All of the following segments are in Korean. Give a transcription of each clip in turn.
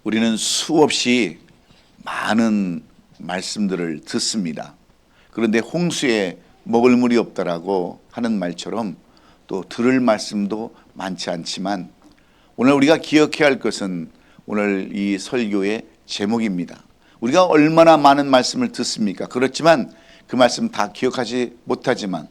우리는 수없이 많은 말씀들을 듣습니다. 그런데 홍수에 먹을 물이 없다라고 하는 말처럼 또 들을 말씀도 많지 않지만 오늘 우리가 기억해야 할 것은 오늘 이 설교의 제목입니다. 우리가 얼마나 많은 말씀을 듣습니까? 그렇지만 그 말씀 다 기억하지 못하지만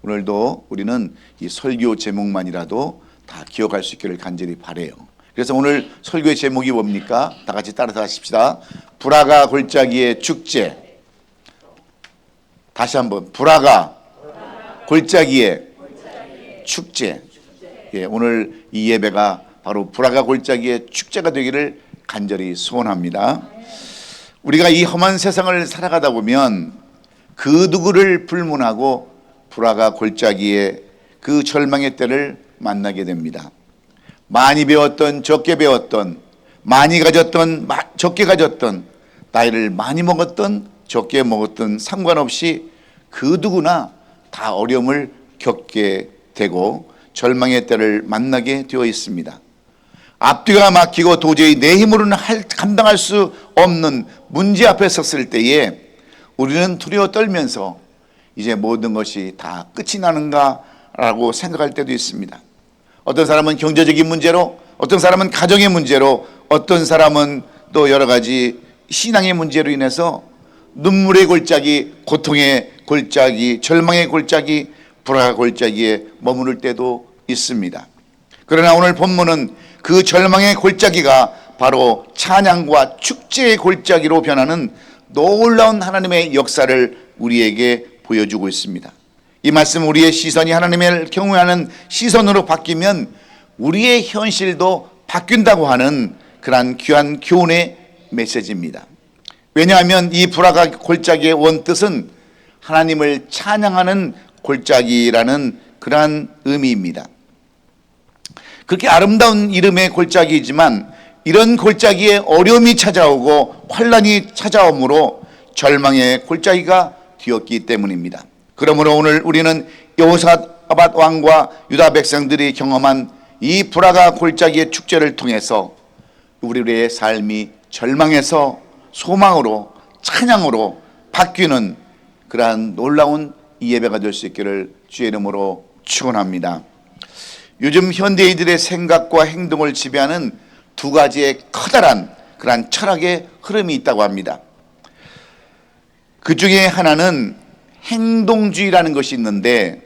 오늘도 우리는 이 설교 제목만이라도 다 기억할 수 있기를 간절히 바라요. 그래서 오늘 설교의 제목이 뭡니까? 다 같이 따라서 하십시다. 불화가 골짜기의 축제. 다시 한번 불화가 골짜기의 축제. 예, 오늘 이 예배가 바로 불화가 골짜기의 축제가 되기를 간절히 소원합니다. 우리가 이 험한 세상을 살아가다 보면 그 누구를 불문하고 불화가 골짜기의 그 절망의 때를 만나게 됩니다. 많이 배웠던 적게 배웠던, 많이 가졌던 적게 가졌던, 나이를 많이 먹었던 적게 먹었던 상관없이 그 누구나 다 어려움을 겪게 되고 절망의 때를 만나게 되어 있습니다. 앞뒤가 막히고 도저히 내 힘으로는 감당할 수 없는 문제 앞에 섰을 때에 우리는 두려워 떨면서 이제 모든 것이 다 끝이 나는가라고 생각할 때도 있습니다. 어떤 사람은 경제적인 문제로, 어떤 사람은 가정의 문제로, 어떤 사람은 또 여러 가지 신앙의 문제로 인해서 눈물의 골짜기, 고통의 골짜기, 절망의 골짜기, 불화의 골짜기에 머무를 때도 있습니다. 그러나 오늘 본문은 그 절망의 골짜기가 바로 찬양과 축제의 골짜기로 변하는 놀라운 하나님의 역사를 우리에게 보여주고 있습니다. 이 말씀 우리의 시선이 하나님을 경외하는 시선으로 바뀌면 우리의 현실도 바뀐다고 하는 그러한 귀한 교훈의 메시지입니다. 왜냐하면 이 불화가 골짜기의 원뜻은 하나님을 찬양하는 골짜기라는 그러한 의미입니다. 그렇게 아름다운 이름의 골짜기이지만 이런 골짜기에 어려움이 찾아오고 환란이 찾아오므로 절망의 골짜기가 되었기 때문입니다. 그러므로 오늘 우리는 여호사밧 왕과 유다 백성들이 경험한 이 불화가 골짜기의 축제를 통해서 우리의 삶이 절망에서 소망으로 찬양으로 바뀌는 그러한 놀라운 이 예배가 될 수 있기를 주의 이름으로 축원합니다. 요즘 현대인들의 생각과 행동을 지배하는 두 가지의 커다란 그러한 철학의 흐름이 있다고 합니다. 그 중에 하나는 행동주의라는 것이 있는데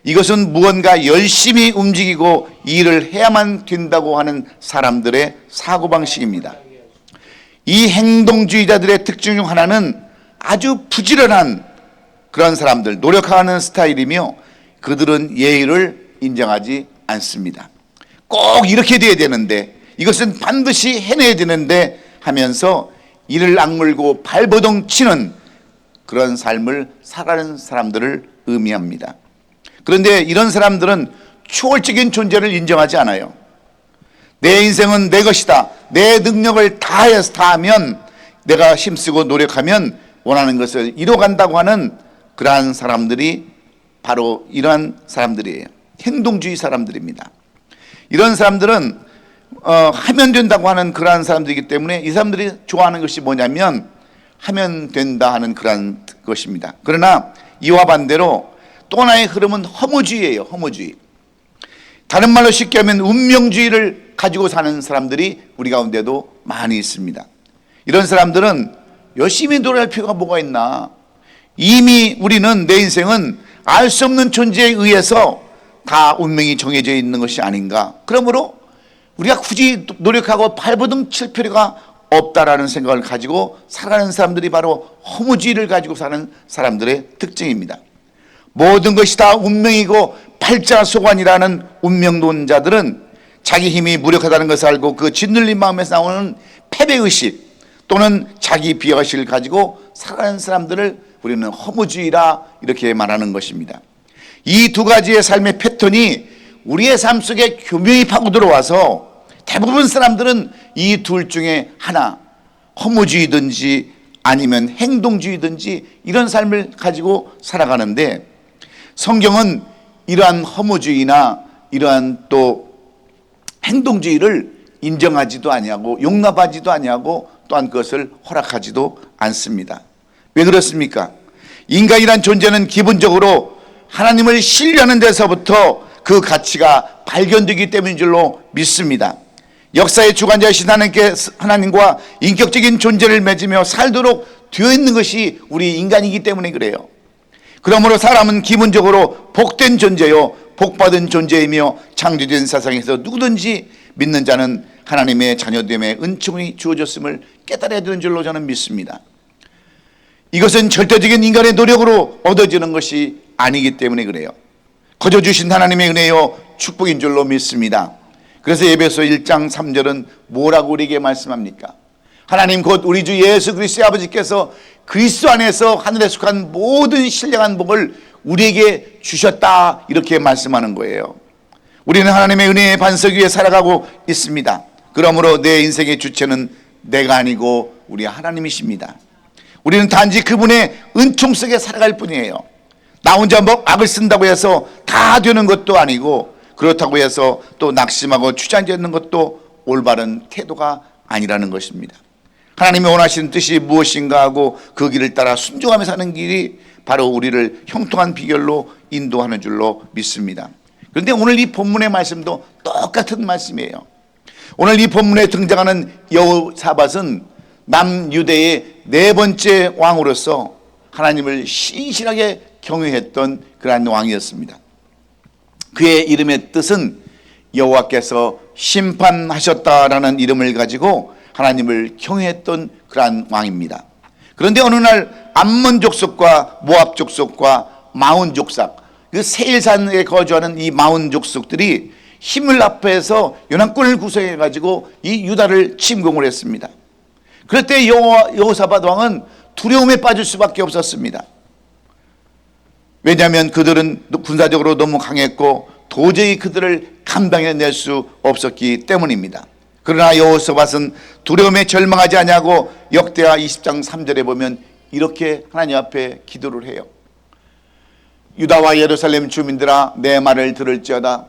이것은 무언가 열심히 움직이고 일을 해야만 된다고 하는 사람들의 사고방식입니다. 이 행동주의자들의 특징 중 하나는 아주 부지런한 그런 사람들, 노력하는 스타일이며 그들은 예의를 인정하지 않습니다. 꼭 이렇게 돼야 되는데 이것은 반드시 해내야 되는데 하면서 이를 악물고 발버둥 치는 그런 삶을 살아가는 사람들을 의미합니다. 그런데 이런 사람들은 초월적인 존재를 인정하지 않아요. 내 인생은 내 것이다. 내 능력을 다해서 다하면 내가 힘쓰고 노력하면 원하는 것을 이뤄간다고 하는 그러한 사람들이 바로 이러한 사람들이에요. 행동주의 사람들입니다. 이런 사람들은 하면 된다고 하는 그러한 사람들이기 때문에 이 사람들이 좋아하는 것이 뭐냐면 하면 된다 하는 그러한 것입니다. 그러나 이와 반대로 또 하나의 흐름은 허무주의예요. 허무주의. 다른 말로 쉽게 하면 운명주의를 가지고 사는 사람들이 우리 가운데도 많이 있습니다. 이런 사람들은 열심히 노력할 필요가 뭐가 있나. 이미 우리는 내 인생은 알 수 없는 존재에 의해서 다 운명이 정해져 있는 것이 아닌가. 그러므로 우리가 굳이 노력하고 발버둥 칠 필요가 없다라는 생각을 가지고 살아가는 사람들이 바로 허무주의를 가지고 사는 사람들의 특징입니다. 모든 것이 다 운명이고 팔자소관이라는 운명론자들은 자기 힘이 무력하다는 것을 알고 그 짓눌린 마음에서 나오는 패배의식 또는 자기 비하의식을 가지고 살아가는 사람들을 우리는 허무주의라 이렇게 말하는 것입니다. 이 두 가지의 삶의 패턴이 우리의 삶 속에 교묘히 파고 들어와서 대부분 사람들은 이 둘 중에 하나, 허무주의든지 아니면 행동주의든지 이런 삶을 가지고 살아가는데 성경은 이러한 허무주의나 이러한 또 행동주의를 인정하지도 아니하고 용납하지도 아니하고 또한 그것을 허락하지도 않습니다. 왜 그렇습니까? 인간이란 존재는 기본적으로 하나님을 신뢰하는 데서부터 그 가치가 발견되기 때문인 줄로 믿습니다. 역사의 주관자이신 하나님과 인격적인 존재를 맺으며 살도록 되어 있는 것이 우리 인간이기 때문에 그래요. 그러므로 사람은 기본적으로 복된 존재요 복받은 존재이며 창조된 세상에서 누구든지 믿는 자는 하나님의 자녀됨의 은총이 주어졌음을 깨달아야 되는 줄로 저는 믿습니다. 이것은 절대적인 인간의 노력으로 얻어지는 것이 아니기 때문에 그래요. 거저 주신 하나님의 은혜요 축복인 줄로 믿습니다. 그래서 에베소 1장 3절은 뭐라고 우리에게 말씀합니까? 하나님 곧 우리 주 예수 그리스도의 아버지께서 그리스도 안에서 하늘에 속한 모든 신령한 복을 우리에게 주셨다 이렇게 말씀하는 거예요. 우리는 하나님의 은혜의 반석 위에 살아가고 있습니다. 그러므로 내 인생의 주체는 내가 아니고 우리 하나님이십니다. 우리는 단지 그분의 은총 속에 살아갈 뿐이에요. 나 혼자 악을 쓴다고 해서 다 되는 것도 아니고 그렇다고 해서 또 낙심하고 주저앉는 것도 올바른 태도가 아니라는 것입니다. 하나님이 원하시는 뜻이 무엇인가 하고 그 길을 따라 순종하며 사는 길이 바로 우리를 형통한 비결로 인도하는 줄로 믿습니다. 그런데 오늘 이 본문의 말씀도 똑같은 말씀이에요. 오늘 이 본문에 등장하는 여호사밧은 남유대의 네 번째 왕으로서 하나님을 신실하게 경외했던 그러한 왕이었습니다. 그의 이름의 뜻은 여호와께서 심판하셨다라는 이름을 가지고 하나님을 경외했던 그러한 왕입니다. 그런데 어느 날 암몬 족속과 모압 족속과 마온 족속, 그 세일산에 거주하는 이 마온 족속들이 힘을 합해서 연합군을 구성해 가지고 이 유다를 침공을 했습니다. 그럴 때 여호사밧 왕은 두려움에 빠질 수밖에 없었습니다. 왜냐하면 그들은 군사적으로 너무 강했고 도저히 그들을 감당해낼 수 없었기 때문입니다. 그러나 여호사밧은 두려움에 절망하지 아니하고 역대하 20장 3절에 보면 이렇게 하나님 앞에 기도를 해요. 유다와 예루살렘 주민들아 내 말을 들을지어다.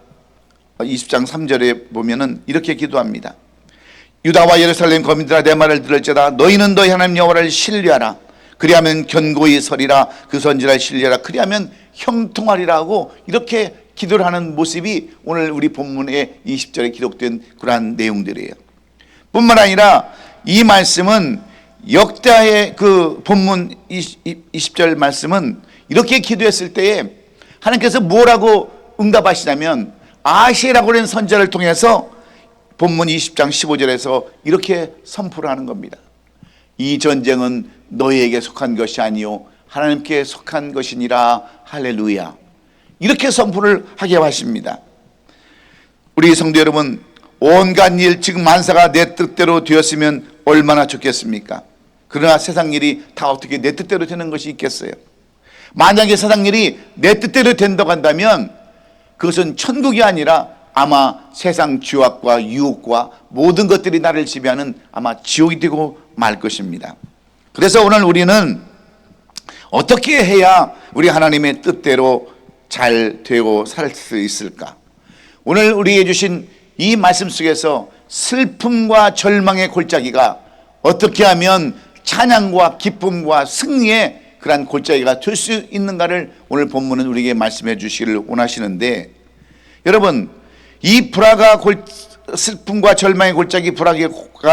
20장 3절에 보면은 이렇게 기도합니다. 유다와 예루살렘 거민들아 내 말을 들을지어다. 너희는 너희 하나님 여호와를 신뢰하라. 그리하면 견고히 서리라. 그 선지를 신뢰하라. 그리하면 형통하리라고 이렇게 기도를 하는 모습이 오늘 우리 본문의 20절에 기록된 그러한 내용들이에요. 뿐만 아니라 이 말씀은 역대하의 그 본문 20절 말씀은 이렇게 기도했을 때에 하나님께서 뭐라고 응답하시냐면 아시라고 하는 선지자를 통해서 본문 20장 15절에서 이렇게 선포를 하는 겁니다. 이 전쟁은 너희에게 속한 것이 아니요 하나님께 속한 것이니라. 할렐루야. 이렇게 선포를 하게 하십니다. 우리 성도 여러분, 온갖 일 지금 만사가 내 뜻대로 되었으면 얼마나 좋겠습니까? 그러나 세상 일이 다 어떻게 내 뜻대로 되는 것이 있겠어요? 만약에 세상 일이 내 뜻대로 된다고 한다면 그것은 천국이 아니라 아마 세상 죄악과 유혹과 모든 것들이 나를 지배하는 아마 지옥이 되고 말 것입니다. 그래서 오늘 우리는 어떻게 해야 우리 하나님의 뜻대로 잘 되고 살 수 있을까? 오늘 우리에게 주신 이 말씀 속에서 슬픔과 절망의 골짜기가 어떻게 하면 찬양과 기쁨과 승리의 그러한 골짜기가 될 수 있는가를 오늘 본문은 우리에게 말씀해 주시기를 원하시는데, 여러분 이 불화가 슬픔과 절망의 골짜기, 불화의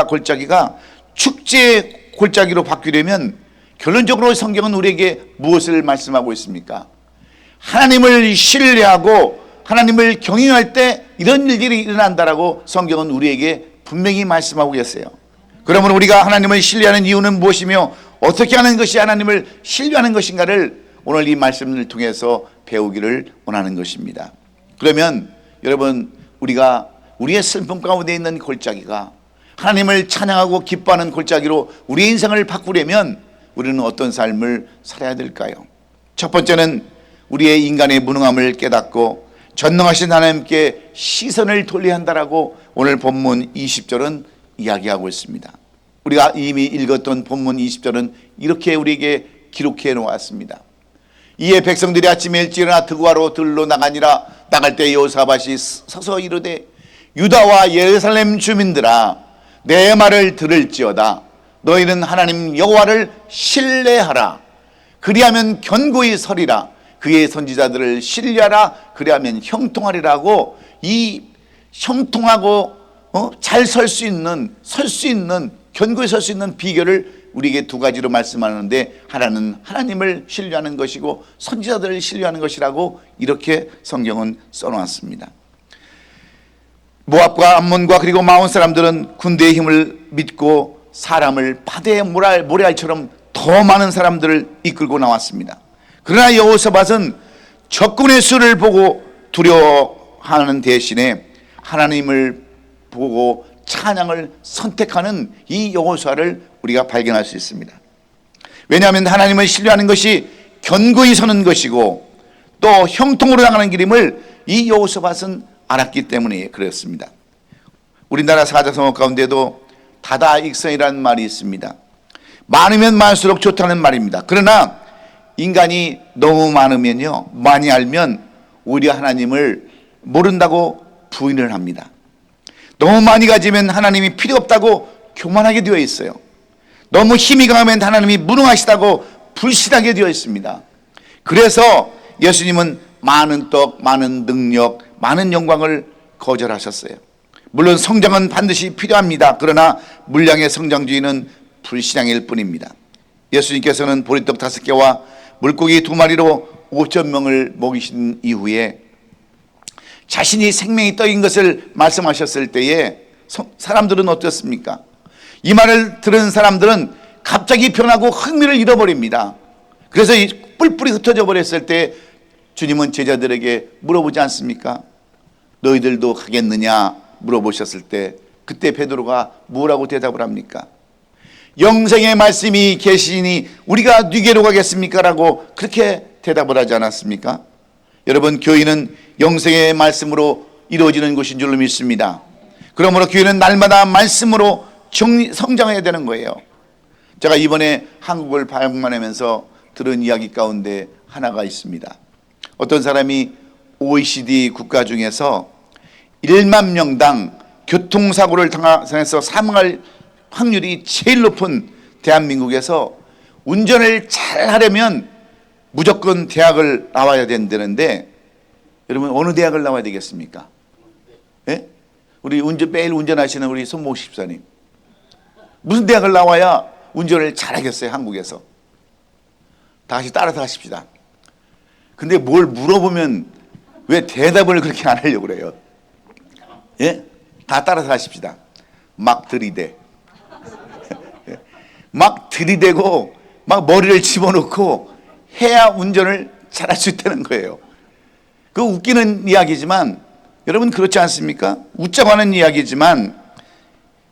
골짜기가 축제의 골짜기로 바뀌려면 결론적으로 성경은 우리에게 무엇을 말씀하고 있습니까? 하나님을 신뢰하고 하나님을 경외할 때 이런 일들이 일어난다라고 성경은 우리에게 분명히 말씀하고 계세요. 그러면 우리가 하나님을 신뢰하는 이유는 무엇이며 어떻게 하는 것이 하나님을 신뢰하는 것인가를 오늘 이 말씀을 통해서 배우기를 원하는 것입니다. 그러면 여러분, 우리가 우리의 슬픔 가운데 있는 골짜기가 하나님을 찬양하고 기뻐하는 골짜기로 우리의 인생을 바꾸려면 우리는 어떤 삶을 살아야 될까요? 첫 번째는 우리의 인간의 무능함을 깨닫고 전능하신 하나님께 시선을 돌려야 한다라고 오늘 본문 20절은 이야기하고 있습니다. 우리가 이미 읽었던 본문 20절은 이렇게 우리에게 기록해 놓았습니다. 이에 백성들이 아침에 일찍 일어나 드구하러 들로 나가니라. 나갈 때 여호사밧이 서서 이르되 유다와 예루살렘 주민들아, 내 말을 들을지어다. 너희는 하나님 여호와를 신뢰하라. 그리하면 견고히 서리라. 그의 선지자들을 신뢰하라. 그리하면 형통하리라고, 이 형통하고 잘 설 수 있는, 견고히 설 수 있는 비결을 우리에게 두 가지로 말씀하는데, 하나는 하나님을 신뢰하는 것이고 선지자들을 신뢰하는 것이라고 이렇게 성경은 써놓았습니다. 모압과 암몬과 그리고 마온 사람들은 군대의 힘을 믿고 사람을 바다의 모래알처럼 더 많은 사람들을 이끌고 나왔습니다. 그러나 여호사밧은 적군의 수를 보고 두려워하는 대신에 하나님을 보고 찬양을 선택하는 이 여호수아를 우리가 발견할 수 있습니다. 왜냐하면 하나님을 신뢰하는 것이 견고히 서는 것이고 또 형통으로 나가는 길임을 이 여호사밧은 알았기 때문에 그렇습니다. 우리나라 사자성어 가운데도 다다익선이라는 말이 있습니다. 많으면 많을수록 좋다는 말입니다. 그러나 인간이 너무 많으면요, 많이 알면 오히려 하나님을 모른다고 부인을 합니다. 너무 많이 가지면 하나님이 필요 없다고 교만하게 되어 있어요. 너무 힘이 강하면 하나님이 무능하시다고 불신하게 되어 있습니다. 그래서 예수님은 많은 떡, 많은 능력, 많은 영광을 거절하셨어요. 물론 성장은 반드시 필요합니다. 그러나 물량의 성장주의는 불신앙일 뿐입니다. 예수님께서는 보리떡 5개와 물고기 2마리로 5,000명을 먹이신 이후에 자신이 생명이 떡인 것을 말씀하셨을 때에 사람들은 어떻습니까? 이 말을 들은 사람들은 갑자기 변하고 흥미를 잃어버립니다. 그래서 뿔뿔이 흩어져 버렸을 때 주님은 제자들에게 물어보지 않습니까? 너희들도 가겠느냐 물어보셨을 때 그때 베드로가 뭐라고 대답을 합니까? 영생의 말씀이 계시니 우리가 누게로 가겠습니까? 라고 그렇게 대답을 하지 않았습니까? 여러분, 교회는 영생의 말씀으로 이루어지는 곳인 줄로 믿습니다. 그러므로 교회는 날마다 말씀으로 성장해야 되는 거예요. 제가 이번에 한국을 방문하면서 들은 이야기 가운데 하나가 있습니다. 어떤 사람이 OECD 국가 중에서 1만 명당 교통사고를 당해서 사망할 확률이 제일 높은 대한민국에서 운전을 잘 하려면 무조건 대학을 나와야 된다는데, 여러분 어느 대학을 나와야 되겠습니까? 예? 우리 매일 운전하시는 우리 손목 집사님, 무슨 대학을 나와야 운전을 잘하겠어요? 한국에서. 다시 따라서 하십시다. 근데 뭘 물어보면 왜 대답을 그렇게 안 하려고 그래요? 예? 다 따라서 하십시다. 막 들이대. 막 들이대고 막 머리를 집어넣고 해야 운전을 잘할 수 있다는 거예요. 그 웃기는 이야기지만 여러분 그렇지 않습니까? 웃자고 하는 이야기지만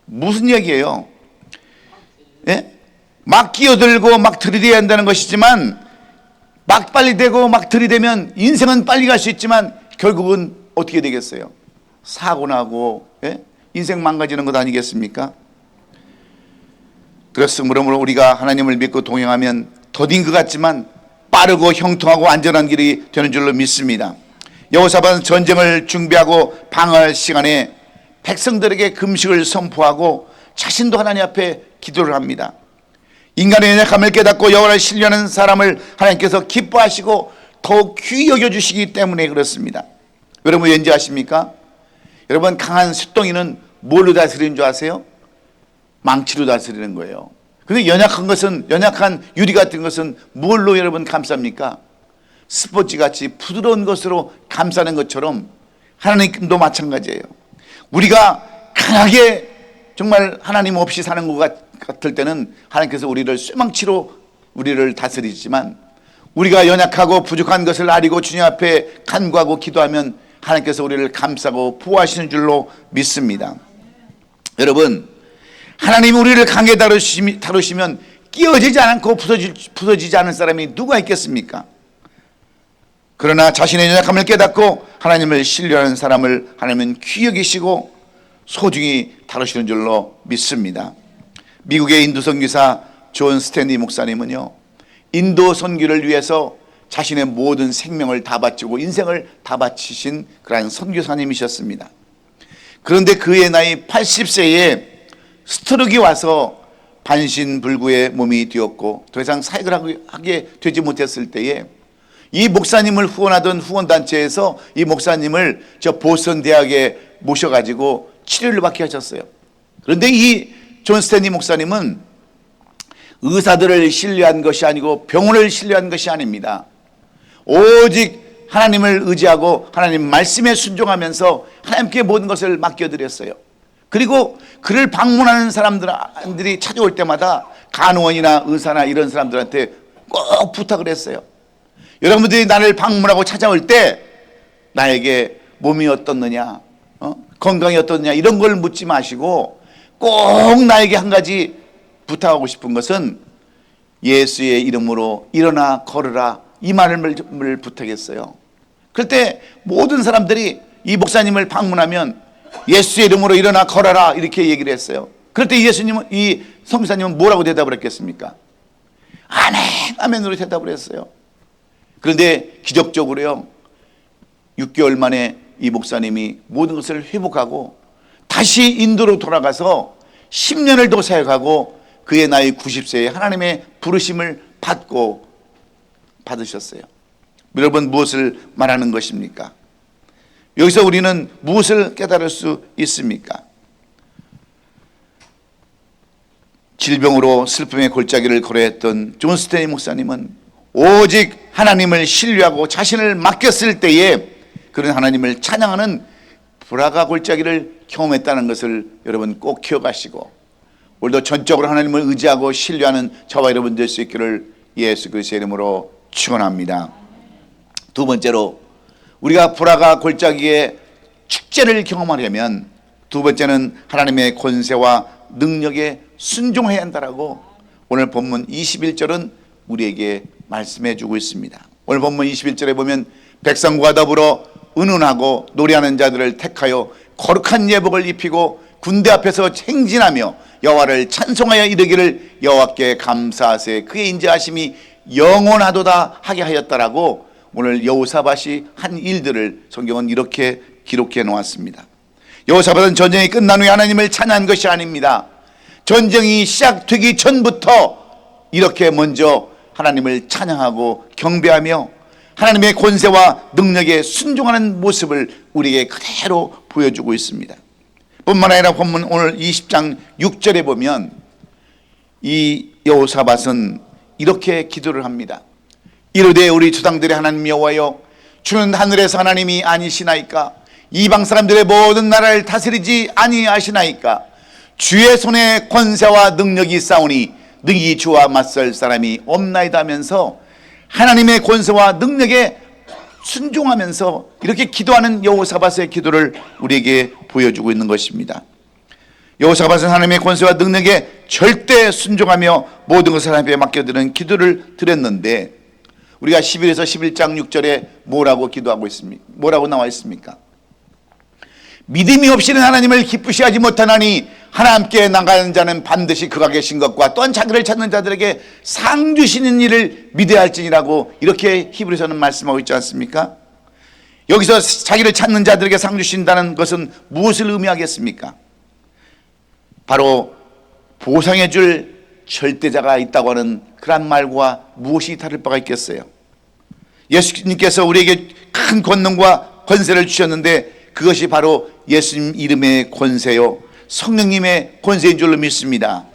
무슨 이야기예요? 예? 막 끼어들고 막 들이대야 한다는 것이지만 막 빨리 대고 막 들이대면 인생은 빨리 갈 수 있지만 결국은 어떻게 되겠어요? 사고 나고, 예? 인생 망가지는 것 아니겠습니까? 그러므로 우리가 하나님을 믿고 동행하면 더딘 것 같지만 빠르고 형통하고 안전한 길이 되는 줄로 믿습니다. 여호사밧은 전쟁을 준비하고 방어할 시간에 백성들에게 금식을 선포하고 자신도 하나님 앞에 기도를 합니다. 인간의 연약함을 깨닫고 여호와를 신뢰하는 사람을 하나님께서 기뻐하시고 더욱 귀히 여겨주시기 때문에 그렇습니다. 여러분 왠지 아십니까? 여러분 강한 숫덩이는 뭘로 다스리는 줄 아세요? 망치로 다스리는 거예요. 근데 연약한 유리 같은 것은 뭘로 여러분 감쌉니까? 스포츠 같이 부드러운 것으로 감싸는 것처럼 하나님도 마찬가지예요. 우리가 강하게 정말 하나님 없이 사는 것 같을 때는 하나님께서 우리를 쇠망치로 우리를 다스리지만, 우리가 연약하고 부족한 것을 아리고 주님 앞에 간구하고 기도하면 하나님께서 우리를 감싸고 보호하시는 줄로 믿습니다. 여러분, 하나님이 우리를 강하게 다루시면 끼어지지 않고 부서지지 않은 사람이 누가 있겠습니까? 그러나 자신의 연약함을 깨닫고 하나님을 신뢰하는 사람을 하나님은 귀히 여기시고 소중히 다루시는 줄로 믿습니다. 미국의 인도 선교사 존 스탠리 목사님은요, 인도 선교를 위해서 자신의 모든 생명을 다 바치고 인생을 다 바치신 그런 선교사님이셨습니다. 그런데 그의 나이 80세에 스트로크가 와서 반신불구의 몸이 되었고 더 이상 사역을 하게 되지 못했을 때에 이 목사님을 후원하던 후원단체에서 이 목사님을 저 보스턴 대학에 모셔가지고 치료를 받게 하셨어요. 그런데 이 존 스탠리 목사님은 의사들을 신뢰한 것이 아니고 병원을 신뢰한 것이 아닙니다. 오직 하나님을 의지하고 하나님 말씀에 순종하면서 하나님께 모든 것을 맡겨드렸어요. 그리고 그를 방문하는 사람들이 찾아올 때마다 간호원이나 의사나 이런 사람들한테 꼭 부탁을 했어요. 여러분들이 나를 방문하고 찾아올 때 나에게 몸이 어떻느냐, 건강이 어떻느냐 이런 걸 묻지 마시고 꼭 나에게 한 가지 부탁하고 싶은 것은 예수의 이름으로 일어나 걸으라 이 말을 부탁했어요. 그럴 때 모든 사람들이 이 목사님을 방문하면 예수의 이름으로 일어나 걸어라 이렇게 얘기를 했어요. 그럴 때 이 성교사님은 뭐라고 대답을 했겠습니까? 아멘, 아멘으로 대답을 했어요. 그런데 기적적으로요 6개월 만에 이 목사님이 모든 것을 회복하고 다시 인도로 돌아가서 10년을 더 사역하고 그의 나이 90세에 하나님의 부르심을 받으셨어요. 여러분 무엇을 말하는 것입니까? 여기서 우리는 무엇을 깨달을 수 있습니까? 질병으로 슬픔의 골짜기를 걸어했던 존 스탠리 목사님은 오직 하나님을 신뢰하고 자신을 맡겼을 때에 그런 하나님을 찬양하는 불화가 골짜기를 경험했다는 것을 여러분 꼭 기억하시고 오늘도 전적으로 하나님을 의지하고 신뢰하는 저와 여러분 될 수 있기를 예수 그리스도의 이름으로 축원합니다. 두 번째로 우리가 불화가 골짜기의 축제를 경험하려면 두 번째는 하나님의 권세와 능력에 순종해야 한다라고 오늘 본문 21절은 우리에게 말씀해 주고 있습니다. 오늘 본문 21절에 보면 백성과 더불어 은은하고 노래하는 자들을 택하여 거룩한 예복을 입히고 군대 앞에서 행진하며 여호와를 찬송하여 이르기를 여호와께 감사하세 그의 인자하심이 영원하도다 하게 하였다라고 오늘 여호사밧이 한 일들을 성경은 이렇게 기록해 놓았습니다. 여호사밧은 전쟁이 끝난 후에 하나님을 찬양한 것이 아닙니다. 전쟁이 시작되기 전부터 이렇게 먼저 하나님을 찬양하고 경배하며 하나님의 권세와 능력에 순종하는 모습을 우리에게 그대로 보여주고 있습니다. 뿐만 아니라 본문 오늘 20장 6절에 보면 이 여호사밧은 이렇게 기도를 합니다. 이르되 우리 조상들의 하나님 여호와여 주는 하늘에서 하나님이 아니시나이까 이방 사람들의 모든 나라를 다스리지 아니하시나이까 주의 손에 권세와 능력이 있사오니 능히 주와 맞설 사람이 없나이다 하면서 하나님의 권세와 능력에 순종하면서 이렇게 기도하는 여호사밧의 기도를 우리에게 보여주고 있는 것입니다. 여호사밧은 하나님의 권세와 능력에 절대 순종하며 모든 것을 하나님께 맡겨드리는 기도를 드렸는데 우리가 11에서 11장 6절에 뭐라고 기도하고 있습니까? 뭐라고 나와 있습니까? 믿음이 없이는 하나님을 기쁘시하지 못하나니 하나님께 나가는 자는 반드시 그가 계신 것과 또한 자기를 찾는 자들에게 상 주시는 일을 믿어야 할지니라고 이렇게 히브리서는 말씀하고 있지 않습니까? 여기서 자기를 찾는 자들에게 상 주신다는 것은 무엇을 의미하겠습니까? 바로 보상해 줄 절대자가 있다고 하는 그런 말과 무엇이 다를 바가 있겠어요? 예수님께서 우리에게 큰 권능과 권세를 주셨는데 그것이 바로 예수님 이름의 권세요 성령님의 권세인 줄로 믿습니다.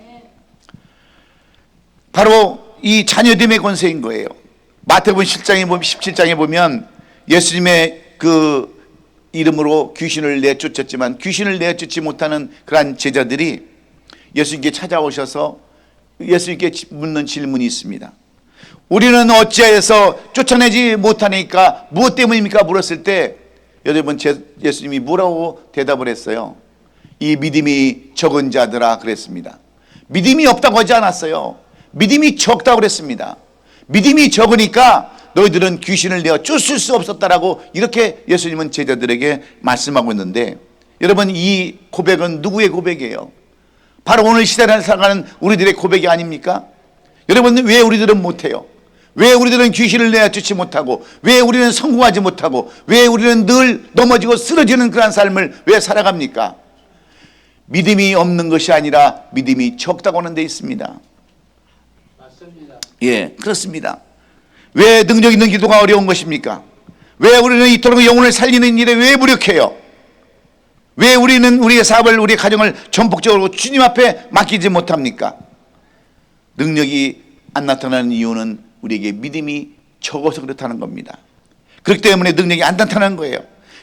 바로 이 자녀됨의 권세인 거예요. 마태복음 17장에 보면 예수님의 그 이름으로 귀신을 내쫓았지만 귀신을 내쫓지 못하는 그러한 제자들이 예수님께 찾아오셔서 예수님께 묻는 질문이 있습니다. 우리는 어찌하여서 쫓아내지 못하니까 무엇 때문입니까? 물었을 때 여러분 예수님이 뭐라고 대답을 했어요? 이 믿음이 적은 자들아 그랬습니다. 믿음이 없다고 하지 않았어요. 믿음이 적다고 그랬습니다. 믿음이 적으니까 너희들은 귀신을 내어 쫓을 수 없었다라고 이렇게 예수님은 제자들에게 말씀하고 있는데 여러분 이 고백은 누구의 고백이에요? 바로 오늘 시대를 살아가는 우리들의 고백이 아닙니까? 여러분 왜 우리들은 못해요? 왜 우리들은 귀신을 내쫓지 못하고, 왜 우리는 성공하지 못하고, 왜 우리는 늘 넘어지고 쓰러지는 그런 삶을 왜 살아갑니까? 믿음이 없는 것이 아니라 믿음이 적다고 하는 데 있습니다. 맞습니다. 예, 그렇습니다. 왜 능력 있는 기도가 어려운 것입니까? 왜 우리는 이토록 영혼을 살리는 일에 왜 무력해요? 왜 우리는 우리의 사업을, 우리의 가정을 전폭적으로 주님 앞에 맡기지 못합니까? 능력이 안 나타나는 이유는 우리에게 믿음이 적어서 그렇다는 겁니다. 그렇기 때문에 능력이 안 나타나는 거예요.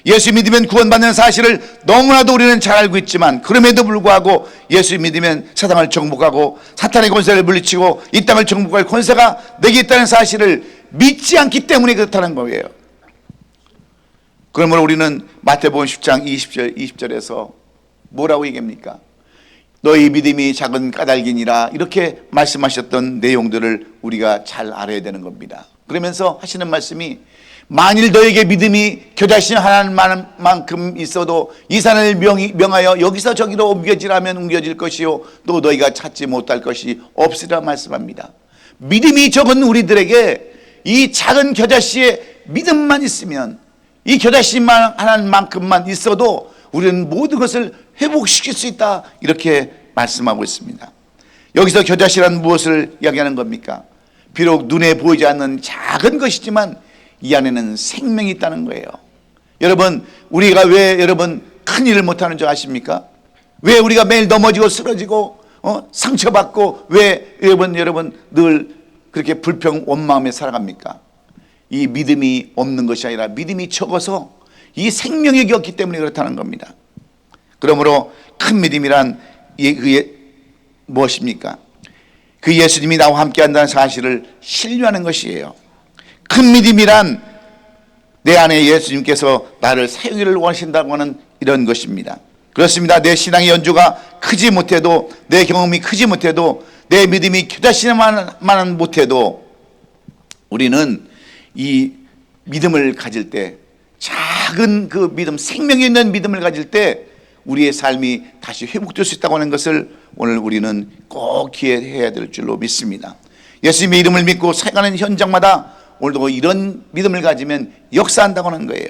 예수 믿으면 구원받는 사실을 너무나도 우리는 잘 알고 있지만, 그럼에도 불구하고 예수 믿으면 세상을 정복하고 사탄의 권세를 물리치고 이 땅을 정복할 권세가 내게 있다는 사실을 믿지 않기 때문에 그렇다는 거예요. 그러므로 우리는 마태복음 10장 20절에서 뭐라고 얘기합니까? 너희 믿음이 작은 까닭이니라, 이렇게 말씀하셨던 내용들을 우리가 잘 알아야 되는 겁니다. 그러면서 하시는 말씀이, 만일 너에게 믿음이 겨자씨 하나만큼 있어도 이 산을 명하여 여기서 저기로 옮겨지라면 옮겨질 것이요 또 너희가 찾지 못할 것이 없으리라 말씀합니다. 믿음이 적은 우리들에게 이 작은 겨자씨의 믿음만 있으면, 이 겨자씨만 하나만큼만 있어도 우리는 모든 것을 회복시킬 수 있다, 이렇게 말씀하고 있습니다. 여기서 겨자씨란 무엇을 이야기하는 겁니까? 비록 눈에 보이지 않는 작은 것이지만 이 안에는 생명이 있다는 거예요. 여러분, 우리가 왜 큰 일을 못하는 줄 아십니까? 왜 우리가 매일 넘어지고 쓰러지고 상처받고 왜 여러분 늘 그렇게 불평 원망하며 살아갑니까? 이 믿음이 없는 것이 아니라 믿음이 적어서 이 생명력이 없기 때문에 그렇다는 겁니다. 그러므로 큰 믿음이란 그게 무엇입니까? 그 예수님이 나와 함께 한다는 사실을 신뢰하는 것이에요. 큰 믿음이란 내 안에 예수님께서 나를 사용하기를 원하신다고 하는 이런 것입니다. 그렇습니다. 내 신앙의 연주가 크지 못해도, 내 경험이 크지 못해도, 내 믿음이 겨자씨만 못해도 우리는 이 믿음을 가질 때, 작은 그 믿음, 생명이 있는 믿음을 가질 때 우리의 삶이 다시 회복될 수 있다고 하는 것을 오늘 우리는 꼭 기억해야 될 줄로 믿습니다. 예수님의 이름을 믿고 살아가는 현장마다 오늘도 이런 믿음을 가지면 역사한다고 하는 거예요.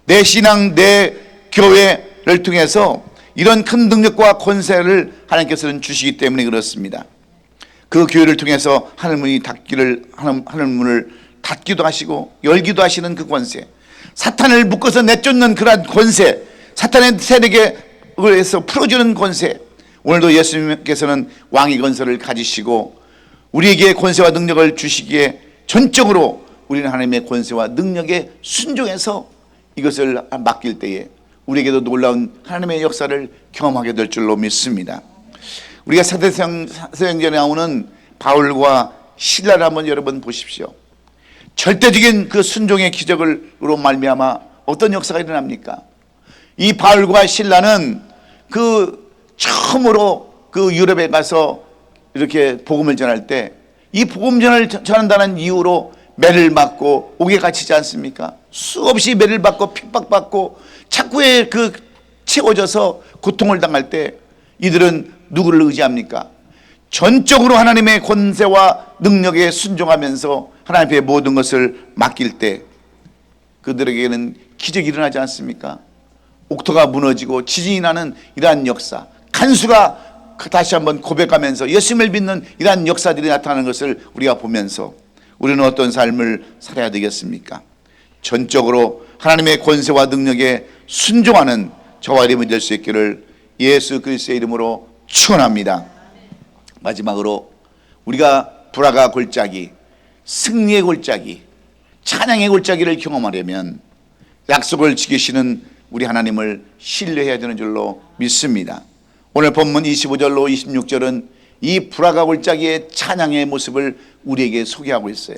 내 신앙, 내 교회를 통해서 이런 큰 능력과 권세를 하나님께서는 주시기 때문에 그렇습니다. 그 교회를 통해서 하늘 문을 닫기도 하시고 열기도 하시는 그 권세, 사탄을 묶어서 내쫓는 그러한 권세, 사탄의 세력에서 풀어주는 권세, 오늘도 예수님께서는 왕의 권세를 가지시고 우리에게 권세와 능력을 주시기에 전적으로 우리는 하나님의 권세와 능력에 순종해서 이것을 맡길 때에 우리에게도 놀라운 하나님의 역사를 경험하게 될 줄로 믿습니다. 우리가 사도행전에 나오는 바울과 실라를 한번 여러분 보십시오. 절대적인 그 순종의 기적으로 말미암아 어떤 역사가 일어납니까? 이 바울과 실라는 그 처음으로 그 유럽에 가서 이렇게 복음을 전할 때 이 복음전을 전한다는 이유로 매를 맞고 옥에 갇히지 않습니까? 수없이 매를 받고 핍박받고 착구에 그 채워져서 고통을 당할 때 이들은 누구를 의지합니까? 전적으로 하나님의 권세와 능력에 순종하면서 하나님 앞에 모든 것을 맡길 때 그들에게는 기적이 일어나지 않습니까? 옥토가 무너지고 지진이 나는 이러한 역사, 간수가 다시 한번 고백하면서 예수님을 믿는 이러한 역사들이 나타나는 것을 우리가 보면서 우리는 어떤 삶을 살아야 되겠습니까? 전적으로 하나님의 권세와 능력에 순종하는 저와 여러분이 될 수 있기를 예수 그리스도의 이름으로 축원합니다. 마지막으로 우리가 불화가 골짜기, 승리의 골짜기, 찬양의 골짜기를 경험하려면 약속을 지키시는 우리 하나님을 신뢰해야 되는 줄로 믿습니다. 오늘 본문 25절로 26절은 이 불화가 골짜기의 찬양의 모습을 우리에게 소개하고 있어요.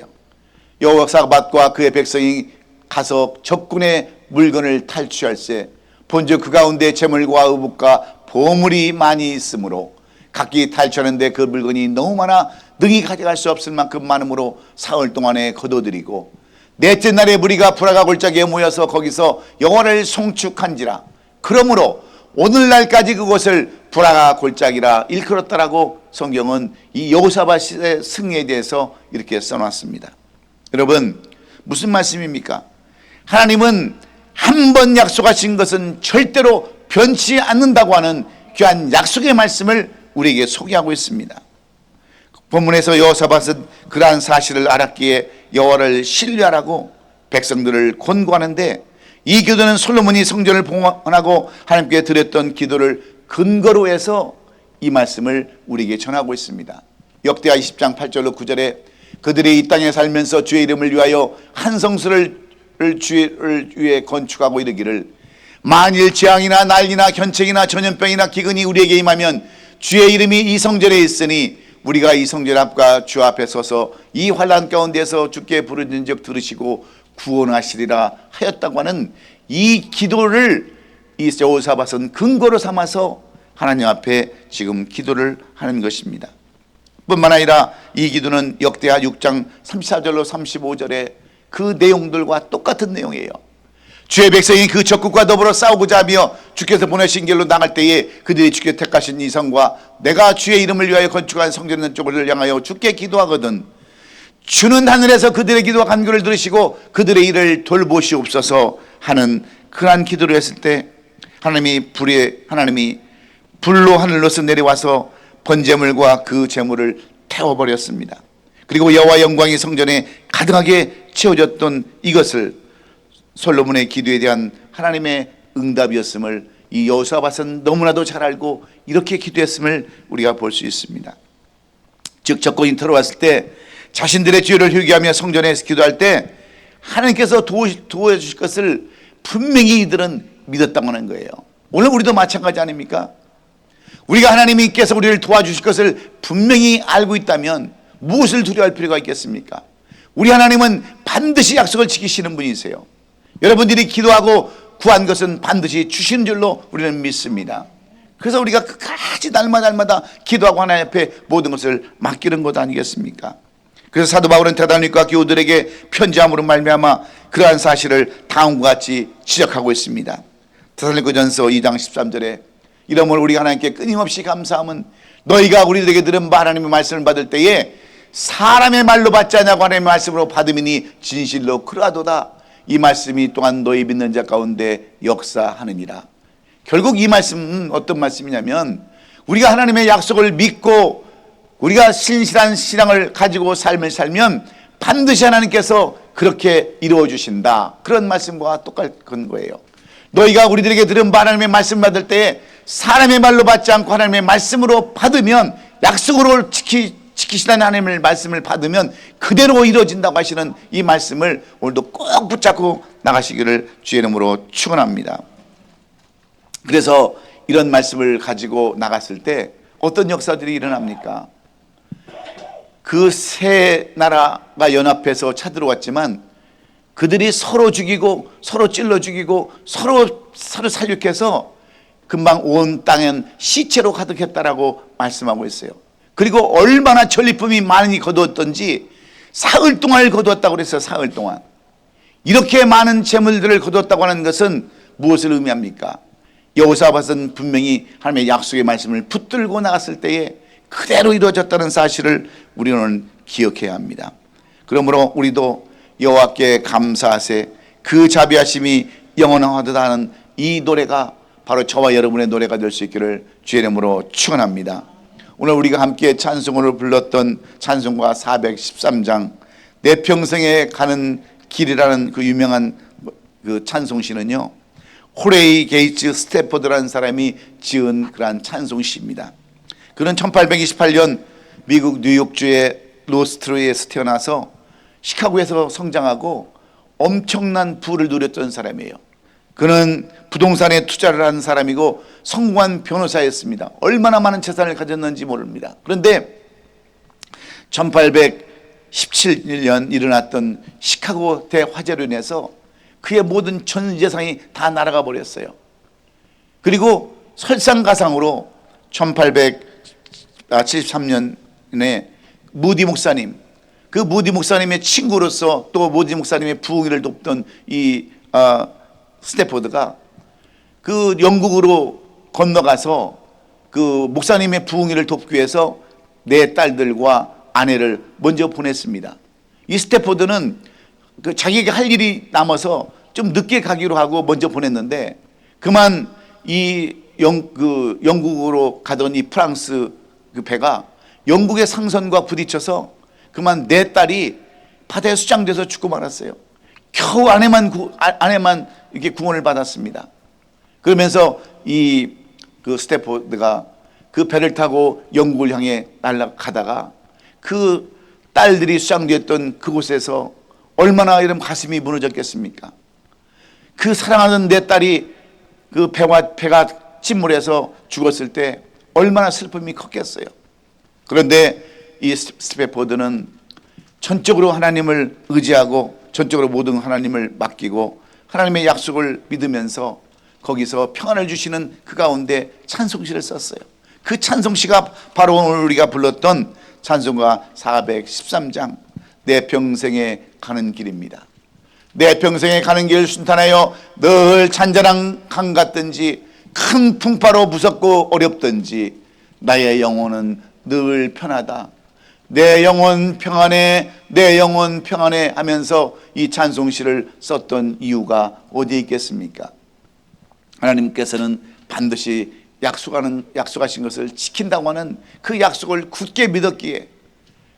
여호사밧과 그의 백성이 가서 적군의 물건을 탈취할세 본즉 그 가운데 재물과 의복과 보물이 많이 있으므로 각기 탈취하는데 그 물건이 너무 많아 능히 가져갈 수 없을 만큼 많음으로 사흘 동안에 거둬들이고 넷째 날에 무리가 불화가 골짜기에 모여서 거기서 여호와를 송축한지라. 그러므로 오늘날까지 그곳을 불화가 골짜기라 일컬었다라고 성경은 이 여호사밧의 승리에 대해서 이렇게 써놨습니다. 여러분, 무슨 말씀입니까? 하나님은 한 번 약속하신 것은 절대로 변치 않는다고 하는 귀한 약속의 말씀을 우리에게 소개하고 있습니다. 본문에서 여호사밧은 그러한 사실을 알았기에 여호와를 신뢰하라고 백성들을 권고하는데, 이 기도는 솔로몬이 성전을 봉헌하고 하나님께 드렸던 기도를 근거로 해서 이 말씀을 우리에게 전하고 있습니다. 역대하 20장 8절로 9절에 그들이 이 땅에 살면서 주의 이름을 위하여 한 성소를 주를 위해 건축하고 이르기를, 만일 재앙이나 난리나 견책이나 전염병이나 기근이 우리에게 임하면 주의 이름이 이 성전에 있으니 우리가 이 성전 앞과 주 앞에 서서 이 환난 가운데서 주께 부르짖은즉 들으시고 구원하시리라 하였다고 하는 이 기도를 이 여호사밧은 근거로 삼아서 하나님 앞에 지금 기도를 하는 것입니다. 뿐만 아니라 이 기도는 역대하 6장 34절로 35절에 그 내용들과 똑같은 내용이에요. 주의 백성이 그 적국과 더불어 싸우고자 하며 주께서 보내신 길로 나갈 때에 그들이 주께 택하신 이 성과 내가 주의 이름을 위하여 건축한 성전 있는 쪽을 향하여 주께 기도하거든 주는 하늘에서 그들의 기도와 간구를 들으시고 그들의 일을 돌보시옵소서 하는 그러한 기도를 했을 때 하나님이 불로 하늘로서 내려와서 번제물과 그 제물을 태워버렸습니다. 그리고 여호와 영광이 성전에 가득하게 채워졌던 이것을 솔로몬의 기도에 대한 하나님의 응답이었음을 이 여호사밧은 너무나도 잘 알고 이렇게 기도했음을 우리가 볼 수 있습니다. 즉 적군이 들어왔을 때 자신들의 죄를 회개하며 성전에서 기도할 때 하나님께서 도와주실 것을 분명히 이들은 믿었다고 하는 거예요. 오늘 우리도 마찬가지 아닙니까? 우리가 하나님께서 우리를 도와주실 것을 분명히 알고 있다면 무엇을 두려워할 필요가 있겠습니까? 우리 하나님은 반드시 약속을 지키시는 분이세요. 여러분들이 기도하고 구한 것은 반드시 주시는 줄로 우리는 믿습니다. 그래서 우리가 끝까지 날마다 기도하고 하나님 앞에 모든 것을 맡기는 것 아니겠습니까? 그래서 사도 바울은 데살로니가 교우들에게 편지함으로 말미암아 그러한 사실을 다음과 같이 지적하고 있습니다. 데살로니가전서 2장 13절에 이러므로 우리가 하나님께 끊임없이 감사함은 너희가 우리들에게 들은 하나님의 말씀을 받을 때에 사람의 말로 받지 않냐고 하나님의 말씀으로 받음이니 진실로 그러하도다. 이 말씀이 또한 너희 믿는 자 가운데 역사하느니라. 결국 이 말씀은 어떤 말씀이냐면 우리가 하나님의 약속을 믿고 우리가 신실한 신앙을 가지고 삶을 살면 반드시 하나님께서 그렇게 이루어 주신다. 그런 말씀과 똑같은 거예요. 너희가 우리들에게 들은 하나님의 말씀 받을 때에 사람의 말로 받지 않고 하나님의 말씀으로 받으면 약속으로 지키시다는 하나님의 말씀을 받으면 그대로 이루어진다고 하시는 이 말씀을 오늘도 꼭 붙잡고 나가시기를 주의 이름으로 축원합니다. 그래서 이런 말씀을 가지고 나갔을 때 어떤 역사들이 일어납니까? 그 세 나라가 연합해서 쳐들어왔지만 그들이 서로 죽이고 서로 찔러 죽이고 서로 살육해서 금방 온 땅엔 시체로 가득했다라고 말씀하고 있어요. 그리고 얼마나 전리품이 많이 거두었던지 사흘 동안을 거두었다고 그랬어요. 사흘 동안. 이렇게 많은 재물들을 거두었다고 하는 것은 무엇을 의미합니까? 여호사밧은 분명히 하나님의 약속의 말씀을 붙들고 나갔을 때에 그대로 이루어졌다는 사실을 우리는 기억해야 합니다. 그러므로 우리도 여호와께 감사하세 그 자비하심이 영원하도다 하는 이 노래가 바로 저와 여러분의 노래가 될 수 있기를 주의 이름으로 축원합니다. 오늘 우리가 함께 찬송으로 불렀던 찬송가 413장 내 평생에 가는 길이라는 그 유명한 그 찬송시는요, 호레이 게이츠 스태퍼드라는 사람이 지은 그러한 찬송시입니다. 그는 1828년 미국 뉴욕주의 로스트로에서 태어나서 시카고에서 성장하고 엄청난 부를 누렸던 사람이에요. 그는 부동산에 투자를 한 사람이고 성공한 변호사였습니다. 얼마나 많은 재산을 가졌는지 모릅니다. 그런데 1817년 일어났던 시카고 대화재로 인해서 그의 모든 전 재산이 다 날아가 버렸어요. 그리고 설상가상으로 1873년에 무디 목사님, 그 무디 목사님의 친구로서 또 무디 목사님의 부흥회를 돕던 이 스태포드가 그 영국으로 건너가서 그 목사님의 부흥회를 돕기 위해서 네 딸들과 아내를 먼저 보냈습니다. 이 스태포드는 그 자기에게 할 일이 남아서 좀 늦게 가기로 하고 먼저 보냈는데, 그만 영국으로 가던 이 프랑스 그 배가 영국의 상선과 부딪혀서 그만 네 딸이 바다에 수장돼서 죽고 말았어요. 겨우 아내만 이렇게 구원을 받았습니다. 그러면서 그 스태포드가 그 배를 타고 영국을 향해 날아가다가 그 딸들이 수장되었던 그곳에서 얼마나 이런 가슴이 무너졌겠습니까? 그 사랑하는 내 딸이 그 배가 침몰해서 죽었을 때 얼마나 슬픔이 컸겠어요. 그런데 이 스태포드는 전적으로 하나님을 의지하고 전적으로 모든 하나님을 맡기고 하나님의 약속을 믿으면서 거기서 평안을 주시는 그 가운데 찬송시를 썼어요. 그 찬송시가 바로 오늘 우리가 불렀던 찬송가 413장 내 평생에 가는 길입니다. 내 평생에 가는 길 순탄하여 늘 잔잔한 강 같든지 큰 풍파로 무섭고 어렵든지 나의 영혼은 늘 편하다. 내 영혼 평안해, 내 영혼 평안해 하면서 이 찬송시를 썼던 이유가 어디에 있겠습니까? 하나님께서는 반드시 약속하신 것을 지킨다고 하는 그 약속을 굳게 믿었기에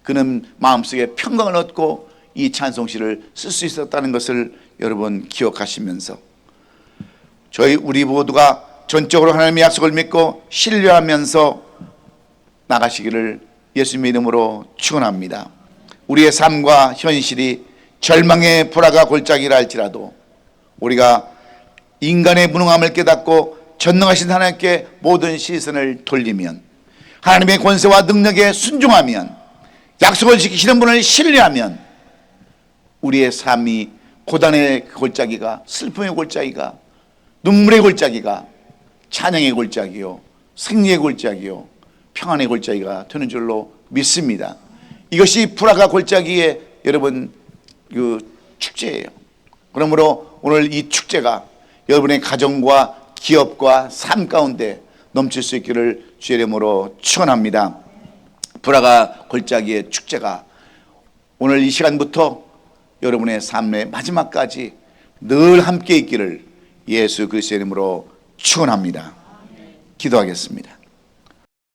그는 마음속에 평강을 얻고 이 찬송시를 쓸 수 있었다는 것을 여러분 기억하시면서 우리 모두가 전적으로 하나님의 약속을 믿고 신뢰하면서 나가시기를 예수님의 이름으로 축원합니다. 우리의 삶과 현실이 절망의 불화가 골짜기라 할지라도 우리가 인간의 무능함을 깨닫고 전능하신 하나님께 모든 시선을 돌리면, 하나님의 권세와 능력에 순종하면, 약속을 지키시는 분을 신뢰하면 우리의 삶이 고단의 골짜기가, 슬픔의 골짜기가, 눈물의 골짜기가 찬양의 골짜기요, 승리의 골짜기요, 평안의 골짜기가 되는 줄로 믿습니다. 이것이 불화가 골짜기의 여러분 그 축제예요. 그러므로 오늘 이 축제가 여러분의 가정과 기업과 삶 가운데 넘칠 수 있기를 주의 이름으로 축원합니다. 불화가 골짜기의 축제가 오늘 이 시간부터 여러분의 삶의 마지막까지 늘 함께 있기를 예수 그리스도의 이름으로 축원합니다. 기도하겠습니다.